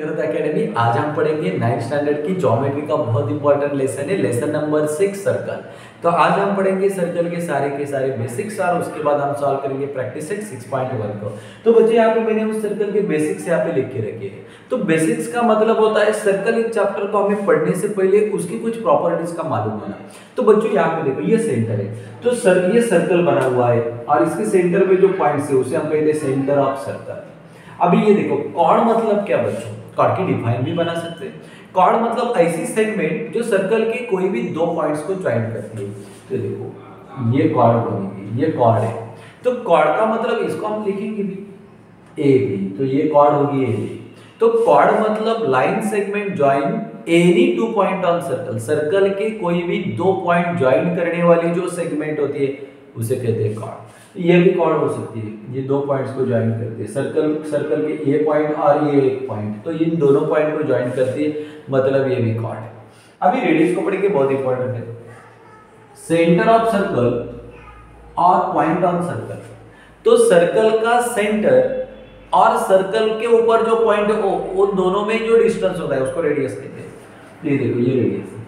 गरत academy. आज हम पढ़ेंगे 9th स्टैंडर्ड की ज्योमेट्री का बहुत इंपॉर्टेंट लेसन है, लेसन नंबर 6 सर्कल। तो आज हम पढ़ेंगे सर्कल के सारे बेसिक्स और उसके बाद हम सॉल्व करेंगे प्रैक्टिस सेट 6.1 को। तो बच्चे यहाँ पे मैंने उस सर्कल के बेसिक्स यहाँ पे लिख के रखे हैं। तो बेसिक्स का मतलब होता है सर्कल एक चैप्टर को हमें पढ़ने से पहले उसकी कुछ प्रॉपर्टीज का मालूम होना। तो बच्चों यहाँ पे देखो ये सेंटर है, तो ये सर्कल बना हुआ है और इसके सेंटर में जो पॉइंट्स है उसे हम कहते हैं सेंटर ऑफ सर्कल। अभी ये देखो कॉर्ड मतलब क्या बच्चों, कॉर्ड की डिफाइन भी बना सकते हैं। कॉर्ड मतलब ऐसी सेगमेंट जो सर्कल के कोई भी दो पॉइंट्स को ज्वाइन करती है। तो देखो ये कॉर्ड बनेगी, ये कॉर्ड है। तो कॉर्ड का मतलब इसको हम लिखेंगे भी ए बी, तो ये कॉर्ड होगी ए बी। तो कॉर्ड मतलब line segment join any two point on circle, circle के कोई भी दो पॉइंट ज्वाइन करने वाली जो सेगमेंट होती है उसे कहते हैं कॉर्ड। ये भी कॉर्ड हो सकती है, ये दो पॉइंट्स को ज्वाइन करती है, सर्कल के ये पॉइंट और ये एक पॉइंट, तो इन दोनों पॉइंट को ज्वाइन करती है, मतलब ये भी कॉर्ड है। अभी रेडियस को पढ़ेंगे, बहुत इंपॉर्टेंट है। सेंटर ऑफ सर्कल और पॉइंट ऑन सर्कल, तो सर्कल का सेंटर और सर्कल के ऊपर जो पॉइंट है उन दोनों में जो डिस्टेंस होता है उसको रेडियस कहते हैं। ये देखो ये रेडियस है।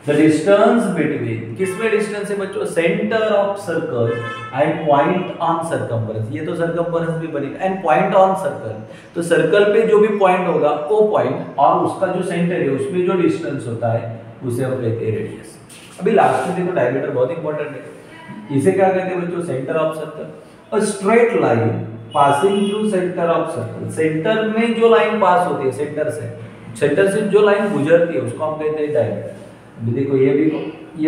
द डिस्टेंस बिटवीन, किसमें डिस्टेंस है बच्चों, centre of circle and point on circumference. ये तो सर्कम्फरेंस भी बनेगा एंड पॉइंट ऑन सर्कल, तो सर्कल पे जो भी पॉइंट होगा वो पॉइंट और उसका जो सेंटर है उसमें जो डिस्टेंस होता है उसे हम कहते हैं रेडियस। अभी लास्ट में देखो डायमीटर बहुत इंपॉर्टेंट है। इसे क्या कहते हैं बच्चों, centre of circle. A straight line passing through centre of circle, centre में जो लाइन पास होती है सेंटर से जो लाइन गुजरती है उसको हम कहते हैं डायमीटर। देखो ये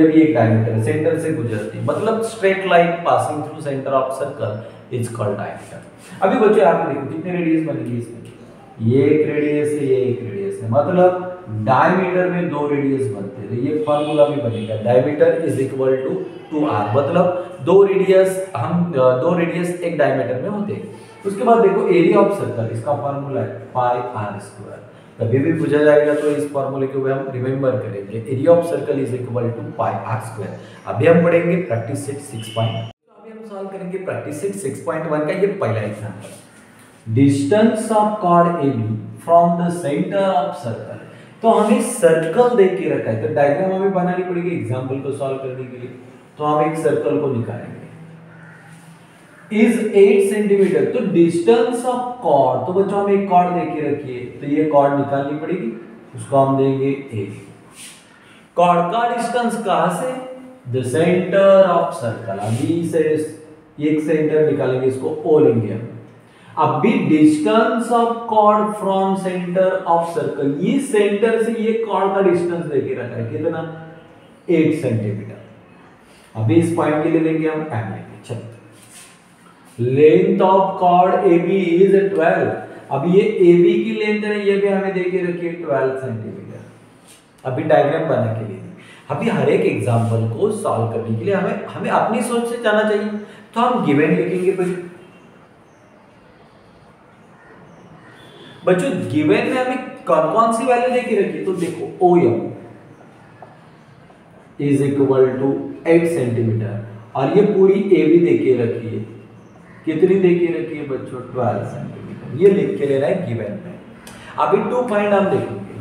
भी एक डायमीटर है, सेंटर से गुजरती है, मतलब straight line passing through centre of circle is called diameter. अभी बच्चों आप देखो कितने रेडियस बनेगी इसमें, ये एक रेडियस है, ये एक रेडियस है, मतलब डायमीटर में दो रेडियस बनते हैं। ये फार्मूला भी बनेगा, diameter is equal to 2r, मतलब दो रेडियस एक डायमीटर में होते हैं। उसके बाद देखो एरिया ऑफ सर्कल, इसका फार्मूला है पाई आर स्क्वायर। कभी भी पूछा जाएगा तो इस फार्मूले को हम रिमेंबर करेंगे, area of circle is equal to pi r square. अभी हम पढ़ेंगे प्रैक्टिस सेट 6. अभी हम सॉल्व करेंगे प्रैक्टिस सेट 6.1 का ये पहला example. Distance of chord AB from the centre of circle, तो हमें सर्कल दे के रखा है, तो डायग्राम हमें बनानी पड़ेगी एग्जांपल को सॉल्व करने के लिए। तो हम एक सर्कल को निकालेंगे, इज 8 सेंटीमीटर, तो डिस्टेंस ऑफ कॉर्ड, तो बच्चों हमें एक कॉर्ड दे के रखिए, तो ये कॉर्ड निकालनी पड़ेगी, उसको हम देंगे A। कॉर्ड का डिस्टेंस कहां से, द सेंटर ऑफ सर्कल, अभी से एक सेंटर निकालेंगे, इसको O लेंगे हम। अभी distance of chord from centre of circle, ये सेंटर से ये कॉर्ड का डिस्टेंस देके रखा है, कितना 8 सेंटीमीटर। अभी इस पॉइंट के लिए लेंगे हम M लेंगे। चलो length of chord AB is 12, अब ये AB की लेंथ है, ये भी हमें देके रखिए 12 सेंटीमीटर। अभी डायग्राम बना के लिए, अभी हर एक एग्जांपल को सॉल्व करने के लिए हमें अपनी सोच से जाना चाहिए, तो हम गिवन लिखेंगे पहले। बच्चों गिवन में हमें कौन कौन सी वैल्यू देके रखी, तो देखो OM is equal to 8 centimetre और ये पूरी AB देके रखी है, कितनी देके रखी है बच्चों 12 सेंटीमीटर, ये लिख के ले रहा है गिवन में। अभी 2 पॉइंट हम देखेंगे,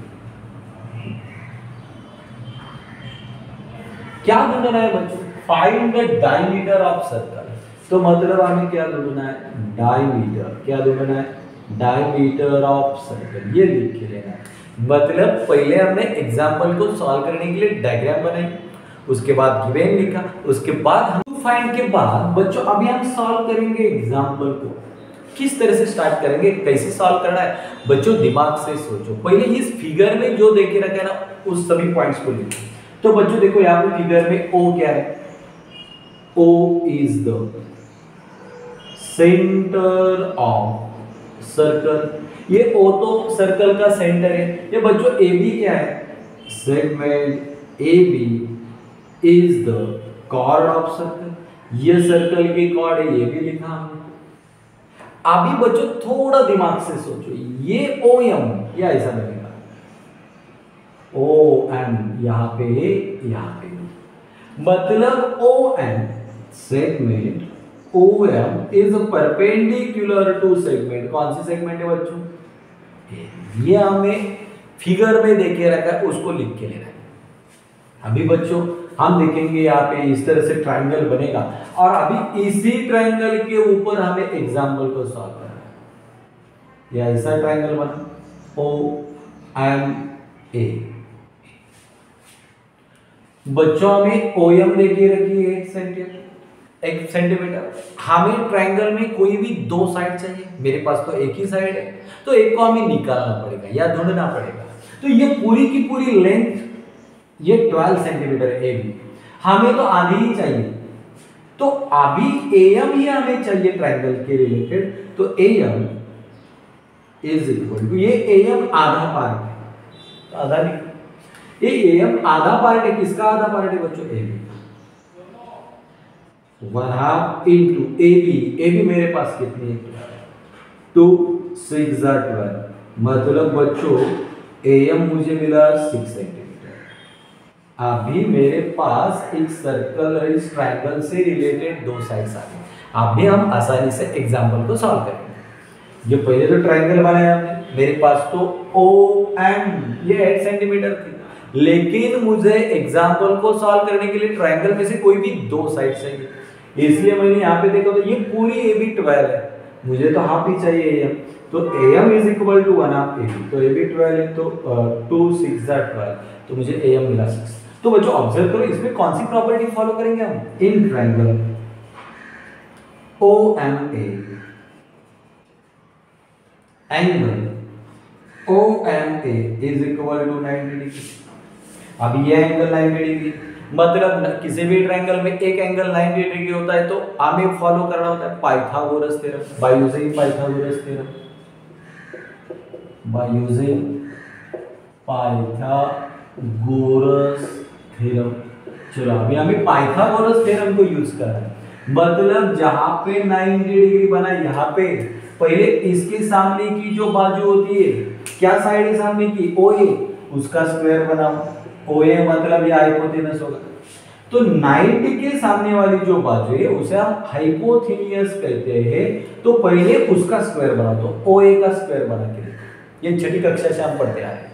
क्या ढूंढना है बच्चों, find the diameter of circle, तो मतलब हमें क्या ढूंढना है, डायमीटर, क्या ढूंढना है, डायमीटर ऑफ सर्कल, ये लिख के लेना है। मतलब पहले हमने एग्जांपल को सॉल्व करने के लिए डायग्राम बनाई, उसके बाद गिवन लिखा, उसके बाद हम फाइंड के बाद बच्चों अभी हम सॉल्व करेंगे एग्जांपल को। किस तरह से स्टार्ट करेंगे, कैसे सॉल्व करना है बच्चों, दिमाग से सोचो। पहले इस फिगर में जो देखे रखा है ना उस सभी पॉइंट्स को लिखो। तो बच्चों देखो यहाँ पे फिगर में O क्या है, O is the centre of circle, ये O तो सर्कल का सेंटर है। ये बच्चों AB क्या है, segment AB is the chord of circle, ये सर्कल की कॉर्ड है, ये भी लिखा हमने। अभी बच्चों थोड़ा दिमाग से सोचो, ये OM या ऐसा बनेगा OM, यहां पे मतलब OM segment OM is perpendicular to segment, कौन सी सेगमेंट है बच्चों, ए। ये हमें फिगर में देके रखा है, उसको लिख के लेना है। अभी बच्चों हम देखेंगे यहाँ पे इस तरह से ट्रायंगल बनेगा और अभी इसी ट्रायंगल के ऊपर हमें एग्जाम्पल को सॉल्व करना है। या ऐसा ट्रायंगल बना OMA। बच्चों हमें OM देके रखी है 1 सेंटीमीटर। हमें ट्रायंगल में कोई भी दो साइड चाहिए, मेरे पास तो एक ही साइड है, तो एक को हमें निकालना पड़ेगा या ढूंढना पड़ेगा। तो ये पूरी की पूरी लेंथ ये 12 सेंटीमीटर है AB, हमें तो आधी ही चाहिए, तो अभी AM ही हमें चाहिए ट्रायंगल के रिलेटेड। तो AM इज इक्वल टू, ये AM आधा पार्ट है, तो आधा लिखो। ये AM आधा पार्ट है, किसका आधा पार्ट है बच्चों? AB। 1/2 इंटू AB मेरे पास कितनी है? 2 6 12, मतलब बच्चों AM मुझे मिला 6 सेंटीमीटर। अभी मेरे पास एक सर्कल है, इस ट्रायंगल से रिलेटेड दो साइड्स आ गए। अभी हम आसानी से एग्जांपल को सॉल्व करेंगे। जो पहले तो ट्रायंगल बनाया हमने, मेरे पास तो OM ये 8 सेंटीमीटर थी, लेकिन मुझे एग्जांपल को सॉल्व करने के लिए ट्रायंगल में से कोई भी दो साइड चाहिए, इसलिए मैंने यहाँ पे देखा तो ये पूरी AB 12 है, मुझे तो हाफ ही चाहिए AM। तो AM is equal to 1/2 AB, तो AB 12 है, तो 2 6 12, तो मुझे AM मिला 6। तो बच्चों ऑब्जर्व करो, इसमें कौन सी प्रॉपर्टी फॉलो करेंगे हम? In triangle OMA angle OMA is equal to 90 degree. अब ये एंगल 90 डिग्री, मतलब किसी भी ट्रायंगल में एक एंगल 90 डिग्री होता है, तो हमें फॉलो करना होता है Pythagoras theorem. By using Pythagoras theorem, by using Pythagoras theorem. चलो अभी हमें पाइथागोरस थ्योरम को यूज करना है, मतलब जहां पे 90 डिग्री बना, यहाँ पे पहले इसके सामने की जो बाजू होती है, क्या साइड है सामने की? OA, उसका स्क्वायर बनाओ। OA मतलब ये हाइपोटेनस होगा, तो 90 के सामने वाली जो बाजू है उसे हम हाइपोथेनियस कहते हैं। तो पहले उसका स्क्वायर बनाओ, तो OA का स्क्वायर बना के देखो, ये छठी कक्षा से हम पढ़ते आ रहे हैं।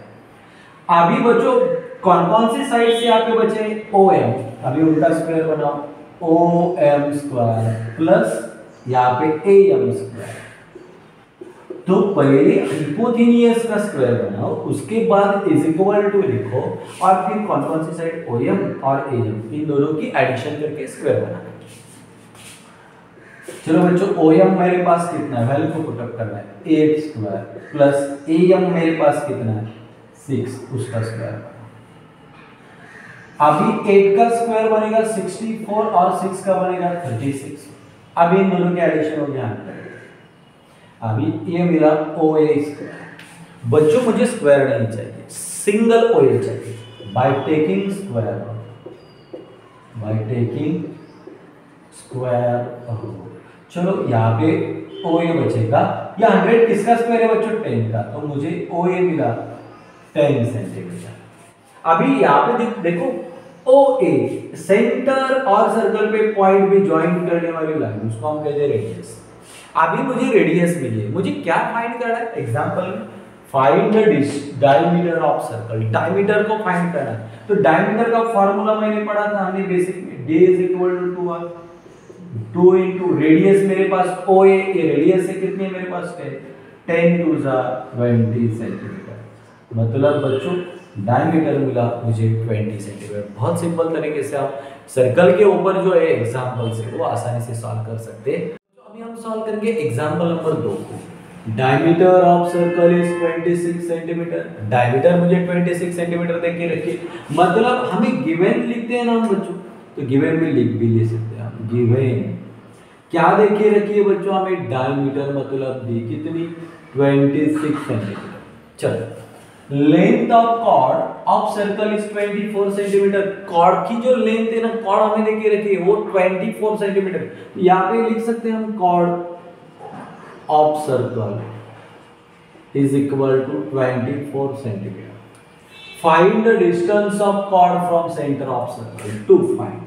अभी बच्चों कौन कौन सी साइड से यहाँ पे बचे? OM, अभी उनका स्क्वायर बनाओ, OM स्क्वायर प्लस यहाँ पे AM स्क्वायर। तो पहले हाइपोथेनियस का स्क्वायर बनाओ, उसके बाद इज इक्वल टू लिखो, और फिर कौन कौन सी साइड OM और AM, इन दोनों की एडिशन करके स्क्वायर बनाना। चलो बच्चों OM मेरे पास कितना है, वैल्यू को पुटअप करना है 8 स्क्वायर प्लस AM मेरे पास कितना है 6, उसका स्क्वायर। अभी 8 का स्क्वायर बनेगा 64 और 6 का बनेगा 36। अभी इन दोनों के एडिशन हो गया। अभी ये मिला OA स्क्वायर। बच्चों मुझे स्क्वायर नहीं चाहिए, सिंगल OA चाहिए। By taking square, bye taking square, चलो यहाँ पे OA बचेगा। या 100 किसका स्क्वायर है बच्चों? 10 का, तो मुझे OA मिला 10 सेंटीमीटर। अभी यहाँ पे देखो OA सेंटर और सर्कल पे पॉइंट भी ज्वाइन करने वाली लाइन, उसको हम कहते हैं रेडियस। अभी मुझे रेडियस मिली है, मुझे क्या फाइंड करना है? एग्जांपल में find the diameter of circle, diameter को फाइंड करना है। तो डायमीटर का फॉर्मूला मैंने पढ़ा था हमने बेसिक में, d is equal to 2 into radius मेरे पास OA, ये रेडियस है कितनी है मेरे पास? 10 टू 20 सेंटीमीटर। मतलब बच्चों डायमीटर मिला मुझे 20 सेंटीमीटर। बहुत सिंपल तरीके से आप सर्कल के ऊपर जो है एग्जांपल से वो आसानी से सॉल्व कर सकते हैं। तो अभी हम सॉल्व करेंगे एग्जांपल नंबर 2 को। Diameter of circle is 26 centimetre. Diameter मुझे 26 सेंटीमीटर देख के रखिए, मतलब हमें गिवन लिखते हैं ना हम बच्चों, तो गिवन में लिख भी ले सकते हैं हम। गिवन क्या देखे रखिए बच्चों? हमें डायमीटर मतलब दी कितनी? 26 सेंटीमीटर। चलो length of chord of circle is 24 centimetre. Chord की जो लेंथ है ना, कॉर्ड हमें देखे रखी है वो 24 सेंटीमीटर। तो यहाँ पे लिख सकते हैं हम chord of circle is equal to 24 centimetre. Find the distance of chord from centre of circle. To find,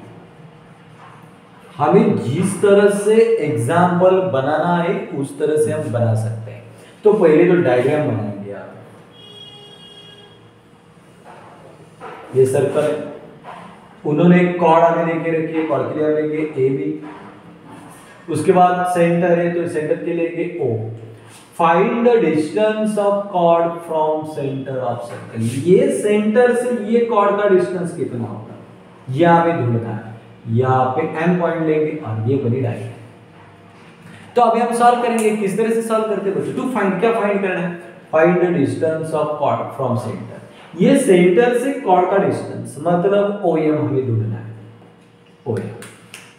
हमें जिस तरह से एग्जाम्पल बनाना है उस तरह से हम बना सकते हैं। तो पहले तो डायग्राम बनाएंगे आप। ये सर्कल है, उन्होंने एक कॉर्ड आगे लेके रखी है, कॉर्ड के लिए लेंगे ए बी, उसके बाद सेंटर है तो सेंटर के लेंगे O. Find the distance of chord from centre of circle. ये सेंटर से ये कॉर्ड का डिस्टेंस कितना होगा ये हमें ढूंढना है। यहाँ पे एम पॉइंट लेंगे और ये बनी डायरेक्ट। तो अभी हम सॉल्व करेंगे, किस तरह से सॉल्व करते हैं बच्चों? टू फाइंड, क्या फाइंड करना है? Find the distance of chord from centre. ये सेंटर से कॉर्ड का डिस्टेंस मतलब ओएम हमें ढूंढना है, ओएम।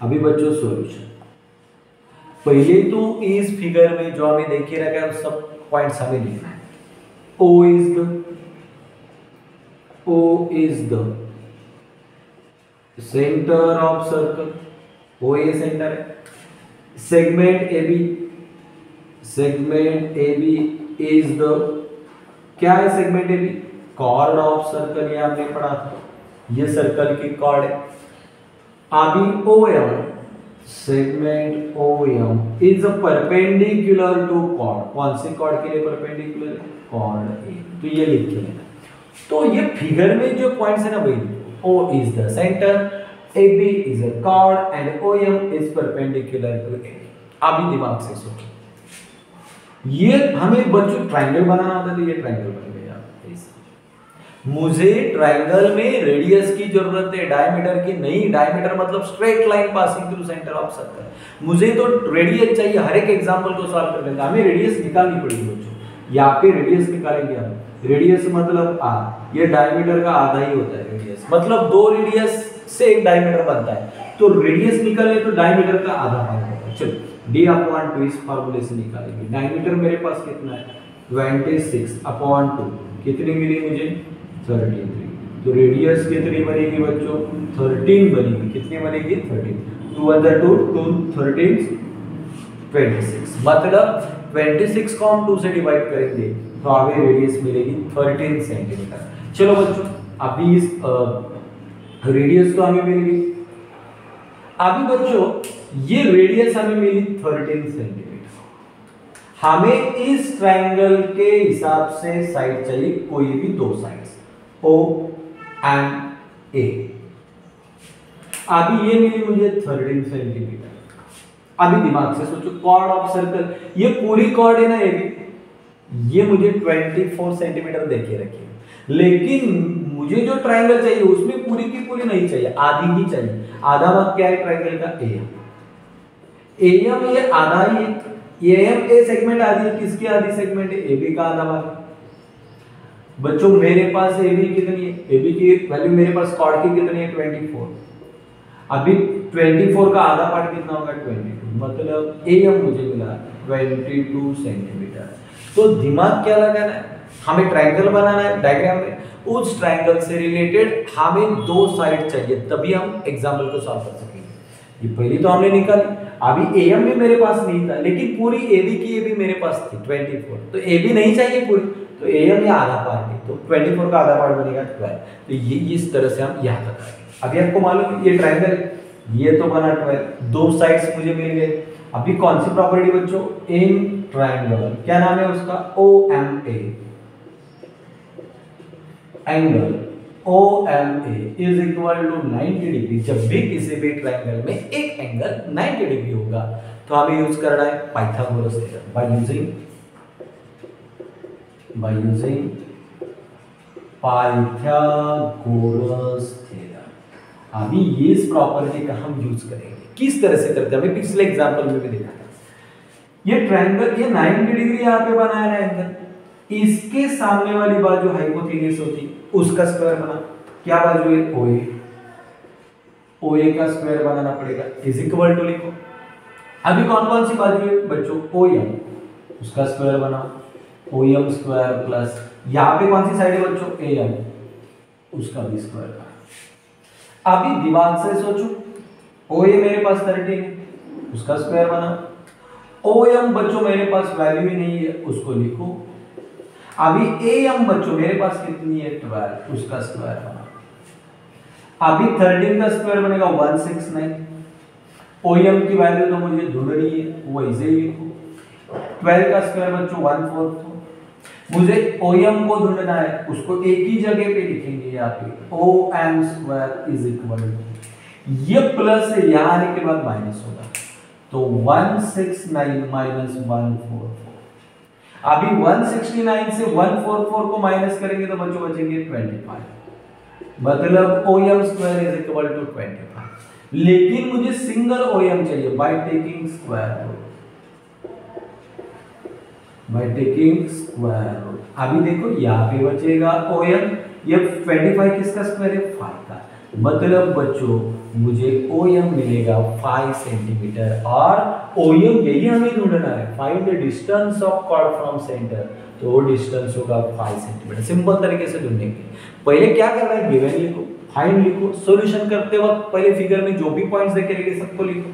अभी बच्चों सॉल्यूशन, पहले तो इस फिगर में जो हमें देखिए रखा है सब पॉइंट्स हमें लिखना है। O is the centre of circle, O ये सेंटर है। Segment A B is the, क्या है segment A B? Chord of circle, ये आपने पढ़ा था, ये सर्कल की कॉर्ड है। अभी O M, segment O M is perpendicular to chord. कौन से कॉर्ड के लिए परपेंडिकुलर है? Chord A. तो ये लिख के लेना। तो ये फिगर में जो पॉइंट्स है ना भाई, O is the center, AB is a chord and OM is perpendicular to A। अभी दिमाग से सोचो, ये हमें बच्चों ट्रायंगल बनाना होता है तो ये ट्रायंगल बन गया। मुझे ट्रायंगल में रेडियस की जरूरत है, डायमीटर की नहीं। डायमीटर मतलब straight line passing through centre of circle. मुझे तो रेडियस चाहिए। हर एक एग्जांपल को सॉल्व कर लेंगे, हमें रेडियस निकालनी पड़ेगी बच्चों। यहाँ पे रेडियस निकालेंगे हम, रेडियस मतलब आर, ये डायमीटर का आधा ही होता है रेडियस, मतलब दो रेडियस से एक डायमीटर बनता है। तो रेडियस निकाले तो डायमीटर का आधा पार्ट होता है। चलो d/2 इस फार्मूले से निकालेंगे। डायमीटर मेरे पास कितना है? 26/2, कितनी मिली मुझे? 33। तो रेडियस कितनी बनेगी बच्चों? 13 बनेगी। कितनी बनेगी? 13। 2 × 2 2 13 26, मतलब 26 को हम 2 से डिवाइड करेंगे तो आगे रेडियस मिलेगी 13 सेंटीमीटर। चलो बच्चों, अभी इस रेडियस तो हमें मिल गई। अभी बच्चों ये रेडियस हमें मिली 13 सेंटीमीटर। हमें इस ट्रायंगल के हिसाब से साइड चाहिए, कोई भी दो साइड्स, O एंड A। अभी ये मिली मुझे 13 सेंटीमीटर। अभी दिमाग से सोचो, कॉर्ड ऑफ सर्कल, ये पूरी कॉर्ड है ना ये भी, ये मुझे 24 सेंटीमीटर देके रखिए। लेकिन मुझे जो ट्रायंगल चाहिए उसमें पूरी की पूरी नहीं चाहिए, आधी ही चाहिए। आधा भाग क्या है ट्रायंगल का? एएम। एएम ये आधा ही है। एएम ए सेगमेंट आधी है, किसकी आधी सेगमेंट है? एबी का आधा भाग। बच्चों मेरे पास एबी कितनी है? एबी की वैल्यू मेरे पास कॉर्ड की कितनी है? 24। अभी 24 का आधा पार्ट कितना होगा? 22, मतलब एएम मुझे मिला 22 सेंटीमीटर। तो दिमाग क्या लगाना है? हमें ट्रायंगल बनाना है डायग्राम में, उस ट्रायंगल से रिलेटेड हमें दो साइड चाहिए, तभी हम एग्जाम्पल को सॉल्व कर सकेंगे। ये पहली तो हमने निकाली। अभी एएम भी मेरे पास नहीं था, लेकिन पूरी एबी की एबी मेरे पास थी 24, तो एबी नहीं चाहिए पूरी, तो एएम या आधा पार्ट है, तो 24 का आधा पार्ट बनेगा 12। तो ये इस तरह से हम यहाँ तक आएंगे। अभी आपको मालूम ये ट्रायंगल, ये तो बना 12, दो साइड्स मुझे मिल गए। अभी कौन सी प्रॉपर्टी बच्चों? इन ट्रायंगल, क्या नाम है उसका? OMA, angle OMA is equal to 90 degree. जब भी किसी भी ट्रायंगल में एक एंगल 90 डिग्री होगा तो हमें यूज करना है Pythagoras theorem. By using Pythagoras theorem. अभी ये इस प्रॉपर्टी का हम यूज करेंगे। किस तरह से करते हैं? हमें पिछले एग्जांपल में भी देखा था। ये ट्रायंगल, ये 90 डिग्री यहाँ पे बनाया है एंगल, इसके सामने वाली बाजू हाइपोथेन्यूस होती, उसका स्क्वायर बना। क्या बाजू है? OA। OA का स्क्वायर बनाना पड़ेगा, इज इक्वल टू लिखो। अभी कौन कौन सी बाजू है बच्चों? OM, उसका स्क्वायर बना, OM स्क्वायर प्लस, यहाँ पे कौन सी साइड है बच्चों? AM, उसका भी स्क्वायर बना। अभी दिमाग से सोचो, OA मेरे पास 13 है, उसका स्क्वायर बना। OM बच्चों मेरे पास वैल्यू ही नहीं है, उसको लिखो। अभी AM बच्चों मेरे पास कितनी है? 12, उसका स्क्वायर बना। अभी 13 का स्क्वायर बनेगा 169। OM की वैल्यू तो मुझे ढूंढनी है, वो ऐसे ही लिखो। 12 का स्क्वायर बच्चों 144। मुझे ओएम को ढूंढना है, उसको एक ही जगह पे लिखेंगे यहाँ पे OM square is equal to, ये प्लस है यहाँ आने के बाद माइनस होगा, तो 169 माइनस 144। अभी 169 से 144 को माइनस करेंगे तो बच्चों बचेंगे 25, मतलब OM square is equal to 25। लेकिन मुझे सिंगल ओएम चाहिए by taking square root, by taking square root. अभी देखो यहाँ पे बचेगा ओएम, ये 25 किसका स्क्वायर है 5 का, मतलब बच्चों मुझे ओएम मिलेगा 5 सेंटीमीटर, और ओएम यही हमें ढूंढना है, find the distance of chord from centre, तो वो डिस्टेंस होगा 5 सेंटीमीटर। सिंपल तरीके से ढूंढेंगे। पहले क्या करना है, गिवन लिखो, फाइंड लिखो, सॉल्यूशन करते वक्त पहले फिगर में जो भी पॉइंट्स देखे रहेंगे सबको लिखो,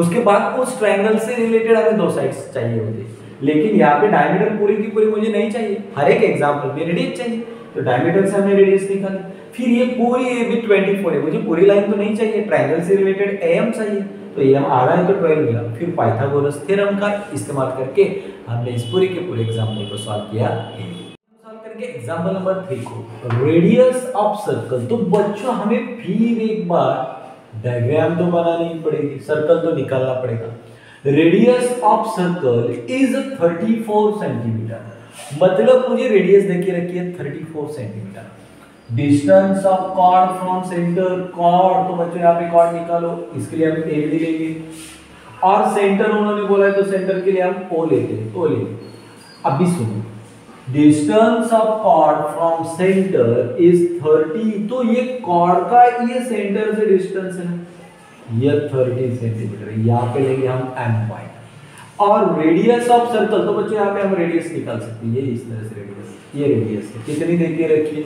उसके बाद उस ट्रायंगल से रिलेटेड हमें दो साइड्स चाहिए होते हैं, लेकिन यहाँ पे डायमीटर पूरी की पूरी मुझे नहीं चाहिए, हर एक एग्जांपल में रेडियस चाहिए, तो डायमीटर से हमने रेडियस निकाली। फिर ये पूरी ए भी 24 है, मुझे पूरी लाइन तो नहीं चाहिए, ट्रायंगल से रिलेटेड एएम चाहिए, तो एएम आधा है तो 12 मिला। फिर पाइथागोरस थ्योरम का इस्तेमाल करके हमने इस पूरे के पूरे एग्जांपल को सॉल्व किया। सॉल्व करके एग्जांपल नंबर 3 को रेडियस ऑफ सर्कल, तो बच्चों हमें फिर एक बार डायग्राम तो बनानी ही पड़ेगी, सर्कल तो निकालना पड़ेगा। Radius of circle is 34 centimetre, मतलब मुझे रेडियस देखिए रखी है 34 centimetre. Distance of chord from centre, chord तो बच्चों यहाँ पे कॉर्ड निकालो, इसके लिए हम ए भी लेंगे, और सेंटर उन्होंने बोला है तो सेंटर के लिए हम ओ लेते हैं, ओ लेंगे। अभी सुनो, distance of chord from centre is 30, तो ये कॉर्ड का ये सेंटर से डिस्टेंस है, ये 30 सेंटीमीटर, यहाँ पे लेंगे हम एम पॉइंट। और रेडियस ऑफ सर्कल, तो बच्चों यहाँ पे हम रेडियस निकाल सकते हैं, ये इस तरह से रेडियस, ये रेडियस है, कितनी देखिए रखिए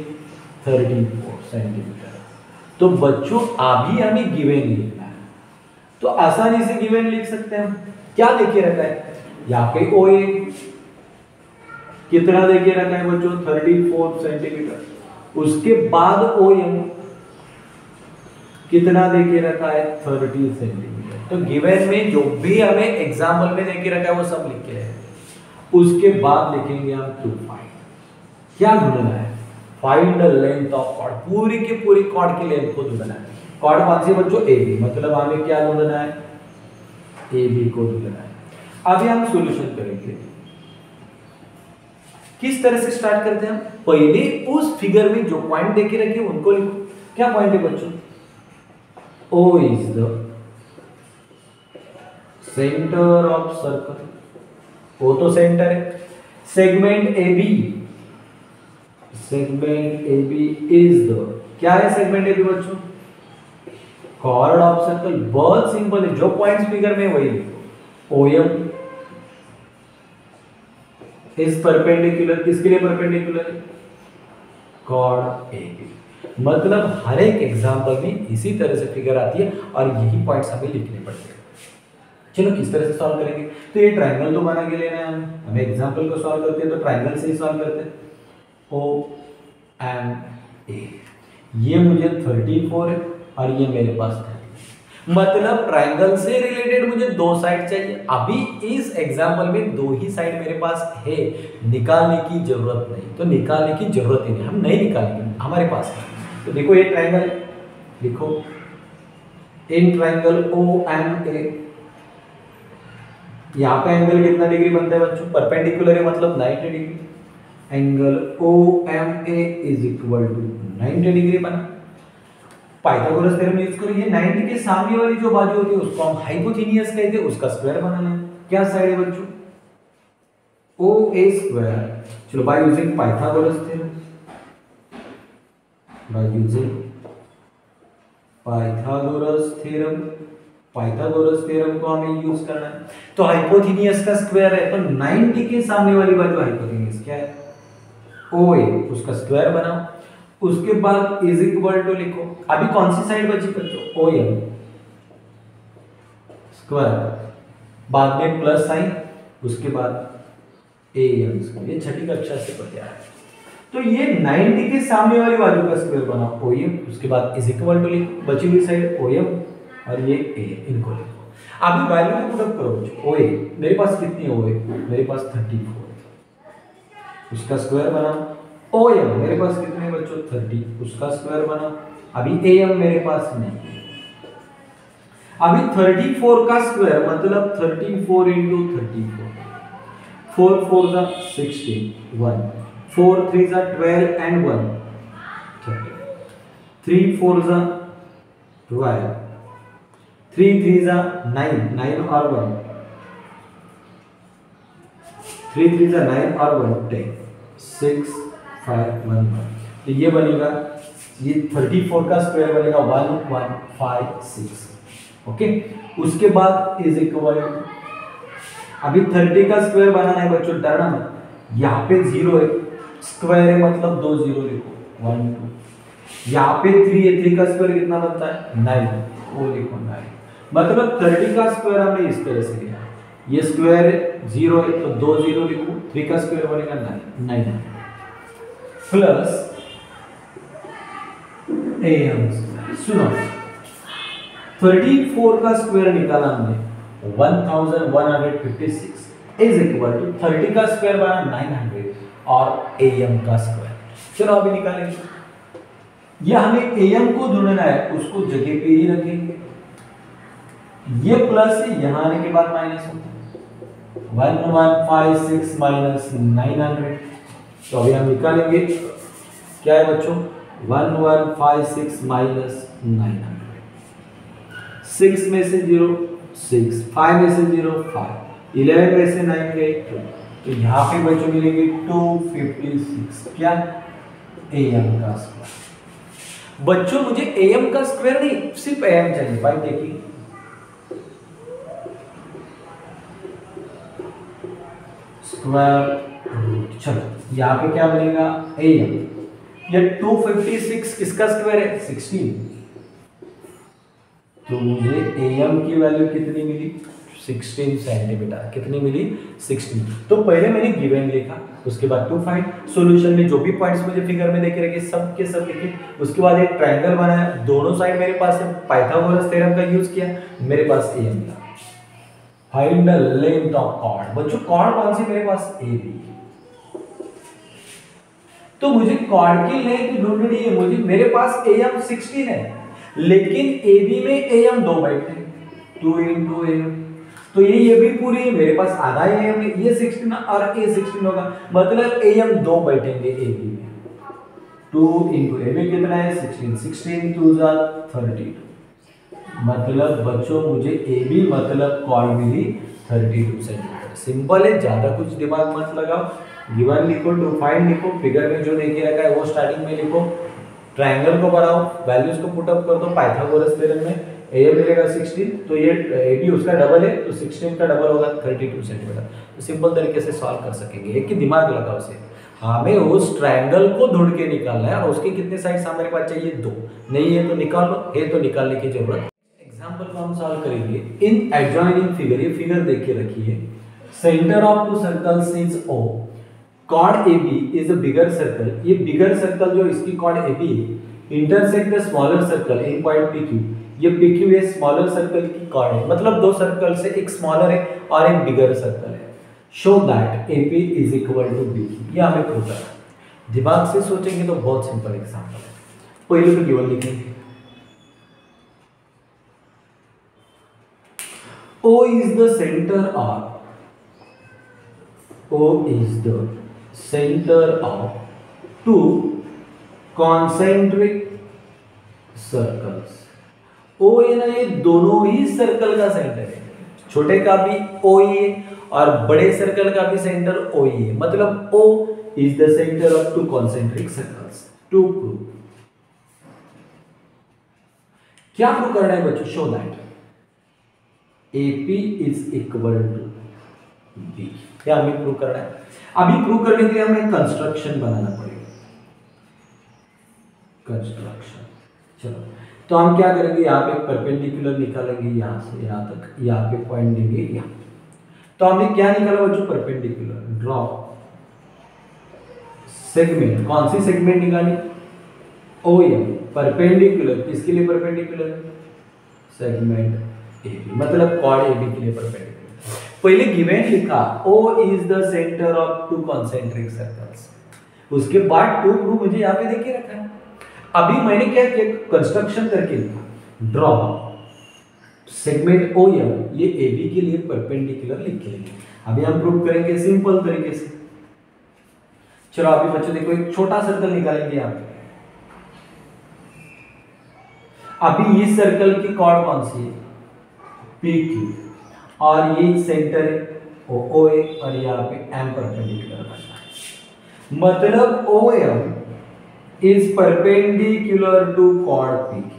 34 सेंटीमीटर। तो बच्चों अभी हमें गिवन लिखना है, तो आसानी से गिवन लिख सकते हैं हम। क्या देखिए रखा है यहाँ पे ओए, कितना देखिए रखा है बच्चों 34 सेंटीमीटर। उसके बाद ओएम कितना देखिए रखा है 30 सेंटीमीटर। तो गिवन में जो भी हमें एग्जाम्पल में देखिए रखा है वो सब लिख के है। उसके बाद लिखेंगे हम टू फाइंड, क्या ढूंढना है, find the length of chord, पूरी की पूरी कॉर्ड की लेंथ को ढूंढना है। कॉर्ड कौन सी बच्चों ए बी, मतलब हमें क्या ढूंढना है ए बी को ढूंढना है। अभी हम सॉल्यूशन करेंगे, किस तरह से स्टार्ट करते हैं हम, पहले उस फिगर में जो पॉइंट देखे रखे उनको लिखो। क्या पॉइंट है बच्चों, O is the center of circle, O तो सेंटर है। Segment AB, segment AB is the, क्या है सेगमेंट AB बच्चों, कॉर्ड ऑफ सर्कल। बहुत सिंपल है, जो पॉइंट्स फिगर में वही लिखो। OM इज परपेंडिकुलर, किसके लिए परपेंडिकुलर है, कॉर्ड AB। मतलब हर एक एग्जाम्पल में इसी तरह से फिगर आती है और यही पॉइंट्स हमें लिखने पड़ते हैं। चलो किस तरह से सॉल्व करेंगे, तो ये ट्रायंगल तो बना के लेना है हमें एग्जाम्पल को सॉल्व करते हैं तो ट्रायंगल से ही सॉल्व करते हैं। O M A, ये मुझे 34 है और ये मेरे पास 30, मतलब ट्रायंगल से रिलेटेड मुझे दो साइड चाहिए। अभी इस एग्जाम्पल में दो ही साइड मेरे पास है, निकालने की जरूरत नहीं, तो निकालने की जरूरत ही नहीं, हम नहीं निकालेंगे, हमारे पास है। तो देखो ये ट्रायंगल लिखो, इन ट्रायंगल OMA, यहाँ पे एंगल कितना डिग्री बनता है बच्चों, परपेंडिकुलर है मतलब 90 degree. Angle OMA is equal to 90 degree बना। पाइथागोरस थ्योरम यूज करो, ये 90 के सामने वाली जो बाजू होती है उसको हम हाइपोटेन्यूस कहते हैं, उसका स्क्वायर बनाना है। क्या साइड है बच्चों, OA स्क्वायर। चलो by using Pythagoras theorem, by using Pythagoras theorem, Pythagoras theorem को हमें यूज करना है। तो हाइपोटेन्यूस का स्क्वायर है, तो 90 के सामने वाली बाजू हाइपोटेन्यूस क्या है OA, उसका स्क्वायर बनाओ। उसके बाद इज इक्वल टू लिखो, अभी कौन सी साइड बची बच्चों, OM स्क्वायर, बाद में प्लस साइन, उसके बाद AM स्क्वायर। ये छठी कक्षा से पढ़ते हैं। तो ये 90 के सामने वाली बाजू का स्क्वायर बना OM, उसके बाद इज इक्वल टू लिखो, बची हुई साइड OM और ये A, इनको लिखो। अभी वैल्यू को पुट अप करो OA, मेरे पास कितनी OA, मेरे पास 34, उसका स्क्वायर बना। ओ एम मेरे पास कितने बच्चों 30, उसका स्क्वायर बना। अभी ए एम मेरे पास नहीं। अभी 34 का स्क्वायर मतलब 34 इंटू 34, 4 4 जा 16, 1 4 3 जा 12 एंड 1 30, 3 4 जा 12, 3 3 जा 9, 9 और 1, 3 3 जा 9 और 1 10, 6 5 1 1। तो ये बनेगा, ये 34 का स्क्वायर बनेगा 1156। ओके, उसके बाद इज इक्वल, अभी 30 का स्क्वायर बनाना है बच्चों, डरना मत, यहाँ पे 0 है, स्क्वायर है मतलब 2 0 लिखो 1 2, यहाँ पे 3 है, 3 का स्क्वायर कितना बनता है 9, वो लिखो 9। मतलब 30 का स्क्वायर हमने इस तरह से लिया, ये स्क्वायर 0 है तो 2 0 लिखो, 3 का स्क्वायर बनेगा 9 9 प्लस am। सुनो 34 का स्क्वायर निकाला हमने 1156 इज इक्वल टू 30 का स्क्वायर बना 900 और am का स्क्वायर। चलो अभी निकालेंगे, ये हमें am को ढूंढना है, उसको जगह पे ही रखेंगे, ये प्लस है, यहां आने के बाद माइनस होता है 1156 माइनस 900। तो अभी हम निकालेंगे क्या है बच्चों 1156 माइनस 900, 6 में से 0 6, 5 में से 0 5, 11 में से 9 गए, तो यहाँ पे बच्चों मिलेंगे 256 क्या am का स्क्वायर। बच्चों मुझे am का स्क्वायर नहीं, सिर्फ am चाहिए भाई। देखिए स्क्वायर रूट, चलो यहाँ पे क्या बनेगा am, ये 256 किसका स्क्वायर है 16, तो मुझे am की वैल्यू कितनी मिली 16 सेंटीमीटर, कितनी मिली 16। तो पहले मैंने गिवन लिखा, उसके बाद टू फाइंड, सॉल्यूशन में जो भी पॉइंट्स मुझे फिगर में देखे रखे सब के सब लिखे, उसके बाद एक ट्रायंगल बनाया, दोनों साइड मेरे पास है, पाइथागोरस थ्योरम का यूज किया, मेरे पास am मिला। Find the length of chord, बच्चों कॉर्ड कौन सी मेरे पास AB, तो मुझे कॉर्ड की लेंथ ढूंढनी है, मुझे मेरे पास am 16 है, लेकिन AB में am 2 बैठे 2 इंटू am, तो ये भी पूरी है, मेरे पास आधा am है, ये 16 और ये 16 होगा, मतलब am 2 बैठेंगे AB में, 2 इंटू AB कितना है 16, 16 2 जा 32, मतलब बच्चों मुझे AB मतलब कॉर्ड मिली 32 सेंटीमीटर। सिंपल है, ज्यादा कुछ दिमाग मत लगाओ, गिवन लिखो, टू फाइंड लिखो, फिगर में जो देखे रखा है वो स्टार्टिंग में लिखो, ट्रायंगल को बनाओ, वैल्यूज को पुट अप कर दो, पाइथागोरस थ्योरम में am मिलेगा 16, तो ये AB उसका डबल है, तो 16 का डबल होगा 32 सेंटीमीटर। तो सिंपल तरीके से सॉल्व कर सकेंगे, एक ही दिमाग लगाओ से, हमें उस ट्रायंगल को ढूंढ के निकालना है और उसके कितने साइड्स हमारे पास चाहिए 2, नहीं है तो निकाल लो, है तो निकालने की जरूरत। एग्जांपल को हम सॉल्व करेंगे इन एडजॉइनिंग फिगर, ये फिगर देख के रखिए, centre of to circles is O, chord AB is a bigger circle, ये बिगर सर्कल जो इसकी chord AB है intersect the smaller circle in point PQ, ये PQ ये स्मॉलर सर्कल की chord है, मतलब दो सर्कल से एक स्मॉलर है और एक बिगर सर्कल है। Show that AP is equal to BQ, ये हमें प्रूव करना है, दिमाग से सोचेंगे तो बहुत सिंपल एग्जांपल है। पहले तो गिवन लिखेंगे, O is the center of, O is the center of two concentric circles। O है ना, ये दोनों ही सर्कल का सेंटर है, छोटे का भी O ही है और बड़े सर्कल का भी सेंटर O ही है, मतलब O is the center of two concentric circles। To prove, क्या प्रूव करना है बच्चों, show that AP is equal to B, क्या हमें प्रूव करना है। अभी प्रूव करने के लिए हमें कंस्ट्रक्शन बनाना पड़ेगा, कंस्ट्रक्शन। चलो तो हम क्या करेंगे, यहाँ पे परपेंडिकुलर निकालेंगे, यहाँ से यहाँ तक, यहाँ पे पॉइंट देंगे यहाँ, तो हमने क्या निकाला बच्चों परपेंडिकुलर, ड्रॉ सेगमेंट, कौन सी सेगमेंट निकाली OM, परपेंडिकुलर किसके लिए परपेंडिकुलर, सेगमेंट AB, मतलब कॉर्ड AB के लिए परपेंडिकुलर। पहले गिवन लिखा O is the centre of to concentric circles, उसके बाद टू प्रूव मुझे यहाँ पे देखे रखा है। अभी मैंने क्या किया, कंस्ट्रक्शन करके लिखा, ड्रॉ सेगमेंट OM, ये AB के लिए परपेंडिकुलर लिख के लेंगे। अभी हम प्रूव करेंगे सिंपल तरीके से। चलो अभी बच्चों देखो एक छोटा सर्कल निकालेंगे यहाँ पे। अभी इस सर्कल की कॉर्ड कौन सी है, PQ, और ये सेंटर है OA, और यहाँ पे M परपेंडिकुलर बनना है, मतलब OM is perpendicular to chord PQ।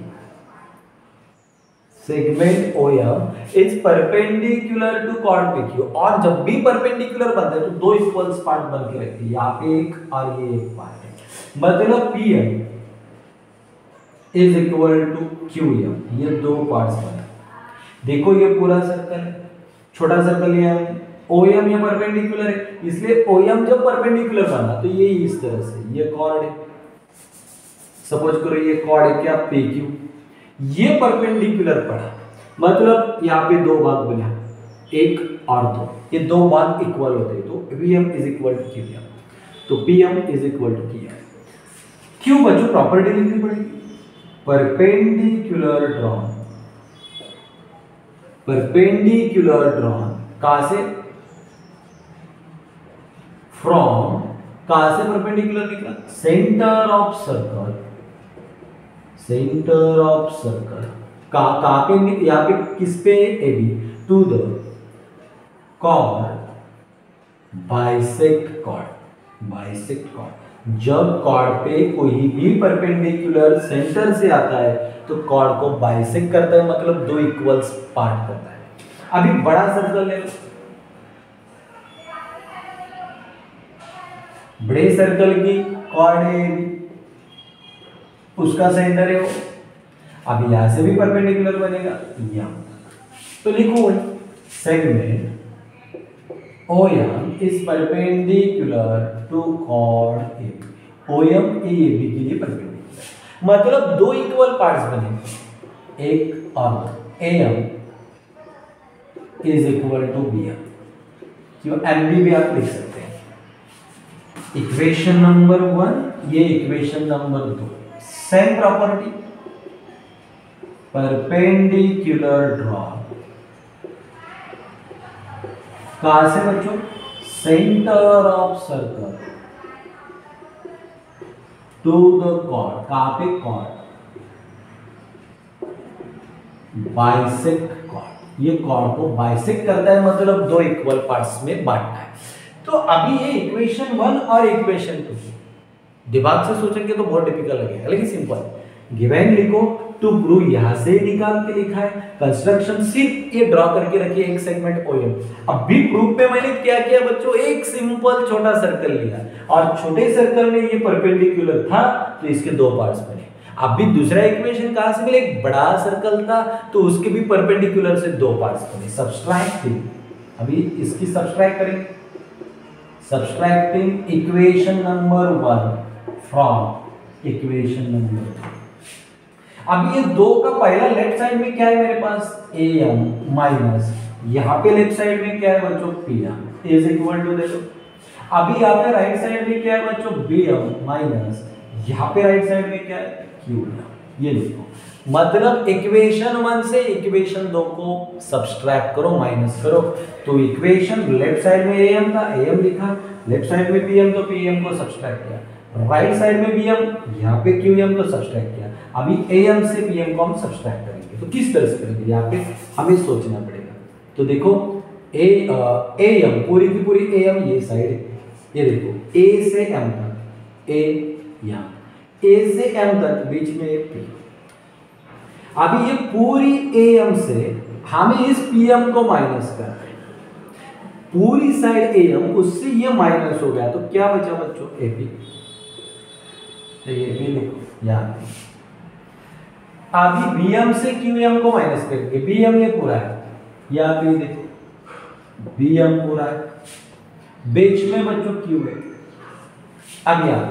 Segment OM is perpendicular to chord PQ, और जब भी परपेंडिकुलर बनता है तो दो इक्वल्स पार्ट बन के रखते हैं, यहाँ पे एक और ये एक पार्ट है, मतलब PM is equal to QM, ये दो पार्ट्स बने। देखो ये पूरा सर्कल है, छोटा सर्कल ये OM ये परपेंडिकुलर है, इसलिए OM जब परपेंडिकुलर बना तो ये इस तरह से, ये कॉर्ड है, सपोज करो ये कॉर्ड है क्या, PQ, ये परपेंडिकुलर पड़ा, मतलब यहाँ पे दो भाग बना, एक और दो, ये दो भाग इक्वल होते हैं, तो VM is equal to QM, तो PM is equal to QM। क्यों बच्चों, प्रॉपर्टी लिखनी पड़ेगी, परपेंडिकुलर ड्रॉन, परपेंडिकुलर ड्रॉन कहां से, फ्रॉम, कहां से परपेंडिकुलर निकला, centre of circle, centre of circle कहां पे, यहां पे किस पे, AB, to the chord bisect chord, bisect chord. जब कॉर्ड पे कोई भी परपेंडिकुलर सेंटर से आता है तो कॉर्ड को बाइसेक्ट करता है, मतलब दो इक्वल्स पार्ट करता है। अभी बड़ा सर्कल ले लो, बड़े सर्कल की कॉर्ड है, उसका सेंटर है वो, अब यहां से भी परपेंडिकुलर बनेगा यहां, तो लिखो segment OM is perpendicular to chord AB, OM AB के लिए परपेंडिकुलर, मतलब दो इक्वल पार्ट्स बने, एक और AM is equal to BM, क्यों MB भी आप लिख सकते हैं। इक्वेशन नंबर 1, ये equation number 2, same property, perpendicular draw, कहां से बच्चों, centre of circle to the chord, कहां पे, कॉर्ड, बाइसेक्ट कॉर्ड, ये कॉर्ड को बाइसेक्ट करता है, मतलब दो इक्वल पार्ट्स में बांटता है। तो अभी ये इक्वेशन 1 और इक्वेशन 2 दिमाग से सोचेंगे तो बहुत डिफिकल्ट लगेगा, लेकिन सिंपल, गिवन लिखो, टू प्रूव यहां से निकाल के लिखा है, कंस्ट्रक्शन सिर्फ ये ड्रॉ करके रखिए एक सेगमेंट OM। अब भी प्रूफ पे मैंने क्या किया बच्चों, एक सिंपल छोटा सर्कल लिया, और छोटे सर्कल में ये परपेंडिकुलर था तो इसके दो पार्ट्स बने। अब भी दूसरा इक्वेशन कहां से मिले, एक बड़ा सर्कल था तो उसके भी परपेंडिकुलर से दो पार्ट्स बने, सब्सट्रैक्टिंग, अभी इसकी सब्सट्रैक्ट करेंगे, subtracting equation number 1 from equation number 2। अब ये दो का पहला लेफ्ट साइड में क्या है मेरे पास, AM माइनस, यहाँ पे लेफ्ट साइड में क्या है बच्चों, PM इज इक्वल टू, देखो अभी यहाँ पे राइट साइड में क्या है बच्चों, BM माइनस, यहाँ पे राइट साइड में क्या है, QM। ये देखो, मतलब इक्वेशन 1 से इक्वेशन 2 को सब्सट्रैक्ट करो, माइनस करो, तो इक्वेशन लेफ्ट साइड में AM था, AM लिखा, लेफ्ट साइड में PM तो PM को सब्सट्रैक्ट किया, राइट साइड में BM, यहाँ पे QM तो सब्सट्रैक्ट किया। अभी AM से PM को हम सब्सट्रैक्ट करेंगे, तो किस तरह से करेंगे यहाँ पे हमें सोचना पड़ेगा। तो देखो AM पूरी की पूरी AM ये साइड है, ये देखो A से M तक, A यहाँ, A से M तक बीच में P। अभी ये पूरी AM से हमें इस PM को माइनस करना है, पूरी साइड AM, उससे ये माइनस हो गया, तो क्या बचा बच्चों, AP, तो ये भी लिखो यहाँ। अभी BM से QM को माइनस करेंगे, BM ये पूरा है, यहाँ पे देखो BM पूरा है, बीच में बच्चों Q है। अब यहाँ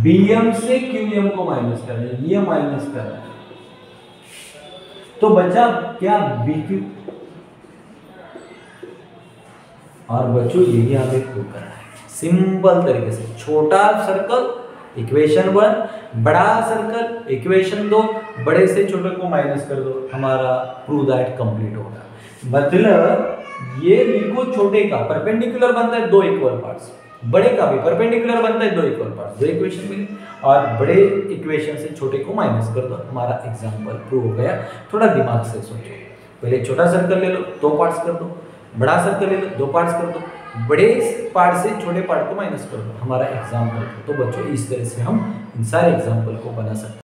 BM से QM को माइनस कर रहे हैं, ये माइनस कर रहे हैं, तो बचा क्या, BQ। और बच्चों यही हमें प्रूव करना है सिंपल तरीके से। छोटा सर्कल इक्वेशन 1, बड़ा सर्कल इक्वेशन 2, बड़े से छोटे को माइनस कर दो, हमारा प्रूव दैट कंप्लीट होगा। मतलब ये बिल्कुल छोटे का परपेंडिकुलर बनता है 2 इक्वल पार्ट्स, बड़े का भी परपेंडिकुलर बनता है 2 इक्वल पार्ट्स, 2 इक्वेशन मिले और बड़े इक्वेशन से छोटे को माइनस कर दो, हमारा एग्जांपल प्रूव हो गया। थोड़ा दिमाग से सोचो, पहले छोटा सर्कल ले लो 2 पार्ट्स कर दो, बड़ा सर्कल ले लो 2 पार्ट्स कर दो, बड़े पार्ट से छोटे पार्ट को माइनस कर दो, हमारा एग्जाम्पल। तो बच्चों इस तरह से हम इन सारे एग्जाम्पल को बना सकते हैं।